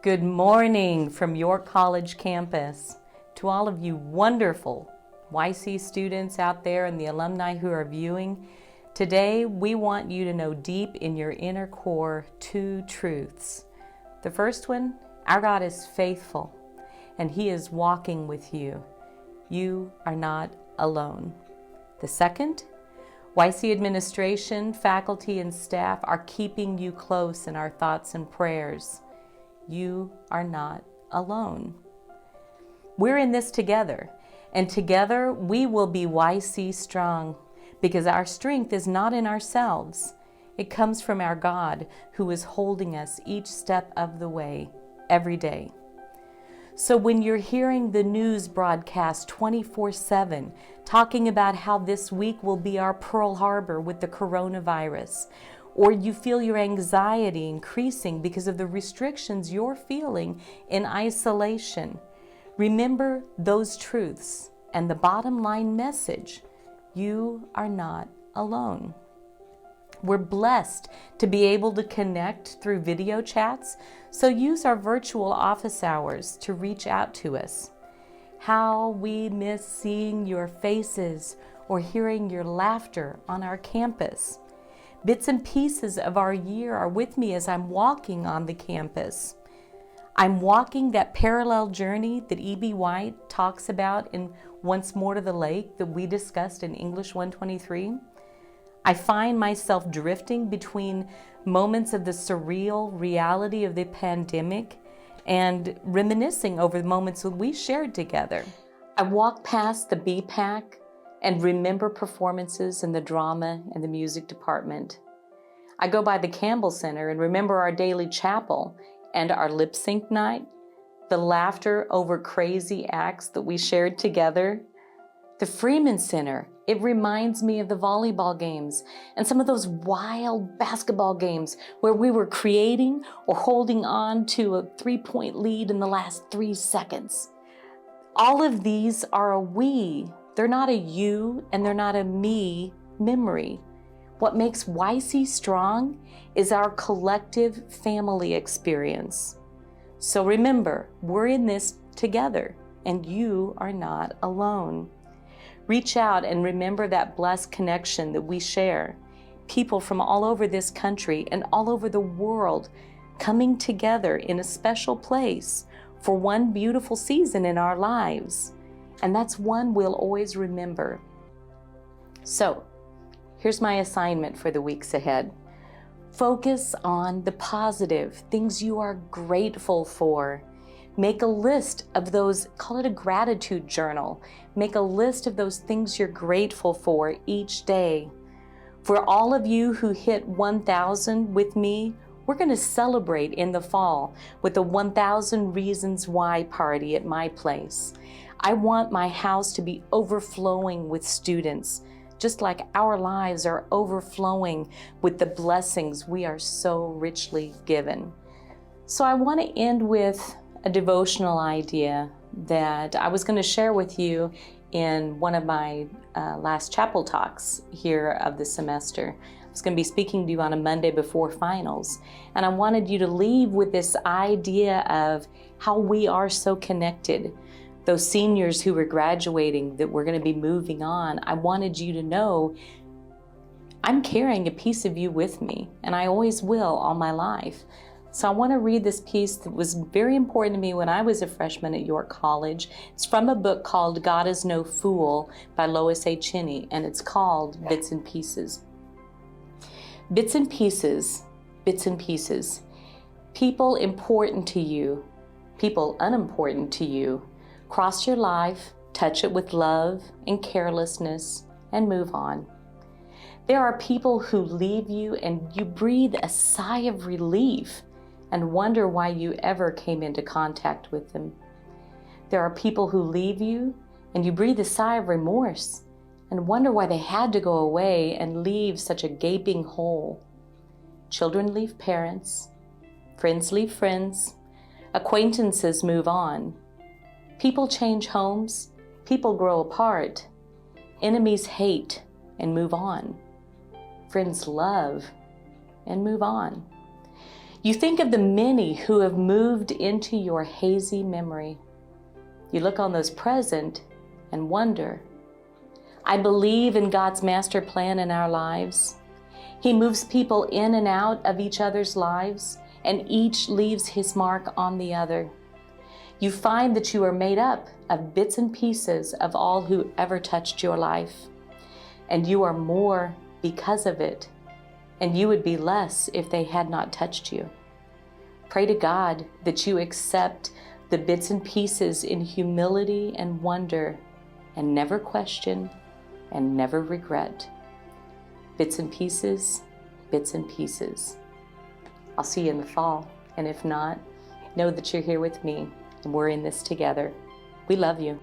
Good morning from York College campus. To all of you wonderful YC students out there and the alumni who are viewing, today we want you to know deep in your inner core two truths. The first one, our God is faithful and He is walking with you. You are not alone. The second, YC administration, faculty, and staff are keeping you close in our thoughts and prayers. You are not alone. We're in this together, and together we will be YC strong, because our strength is not in ourselves. It comes from our God, who is holding us each step of the way, every day. So when you're hearing the news broadcast 24/7, talking about how this week will be our Pearl Harbor with the coronavirus, or you feel your anxiety increasing because of the restrictions you're feeling in isolation, remember those truths and the bottom line message: you are not alone. We're blessed to be able to connect through video chats, so use our virtual office hours to reach out to us. How we miss seeing your faces or hearing your laughter on our campus. Bits and pieces of our year are with me as I'm walking on the campus. I'm walking that parallel journey that E.B. White talks about in Once More to the Lake that we discussed in English 123. I find myself drifting between moments of the surreal reality of the pandemic and reminiscing over the moments that we shared together. I walk past the BPAC and remember performances in the drama and the music department. I go by the Campbell Center and remember our daily chapel and our lip sync night, the laughter over crazy acts that we shared together. The Freeman Center, it reminds me of the volleyball games and some of those wild basketball games where we were creating or holding on to a 3-point lead in the last 3 seconds. All of these are a we. They're not a you and they're not a me memory. What makes YC strong is our collective family experience. So remember, we're in this together and you are not alone. Reach out and remember that blessed connection that we share. People from all over this country and all over the world coming together in a special place for one beautiful season in our lives. And that's one we'll always remember. So, here's my assignment for the weeks ahead. Focus on the positive, things you are grateful for. Make a list of those, call it a gratitude journal. Make a list of those things you're grateful for each day. For all of you who hit 1,000 with me, we're going to celebrate in the fall with the 1,000 Reasons Why party at my place. I want my house to be overflowing with students, just like our lives are overflowing with the blessings we are so richly given. So I want to end with a devotional idea that I was going to share with you in one of my last chapel talks here of the semester. I was going to be speaking to you on a Monday before finals, and I wanted you to leave with this idea of how we are so connected. Those seniors who were graduating, that we're going to be moving on, I wanted you to know I'm carrying a piece of you with me, and I always will all my life. So I want to read this piece that was very important to me when I was a freshman at York College. It's from a book called God is No Fool by Lois A. Cheney, and it's called Bits and Pieces. Bits and pieces, bits and pieces. People important to you, people unimportant to you. Cross your life, touch it with love and carelessness, and move on. There are people who leave you and you breathe a sigh of relief and wonder why you ever came into contact with them. There are people who leave you and you breathe a sigh of remorse and wonder why they had to go away and leave such a gaping hole. Children leave parents, friends leave friends, acquaintances move on. People change homes, people grow apart, enemies hate and move on. Friends love and move on. You think of the many who have moved into your hazy memory. You look on those present and wonder. I believe in God's master plan in our lives. He moves people in and out of each other's lives, and each leaves his mark on the other. You find that you are made up of bits and pieces of all who ever touched your life, and you are more because of it, and you would be less if they had not touched you. Pray to God that you accept the bits and pieces in humility and wonder, and never question and never regret. Bits and pieces, bits and pieces. I'll see you in the fall, and if not, know that you're here with me, and we're in this together. We love you.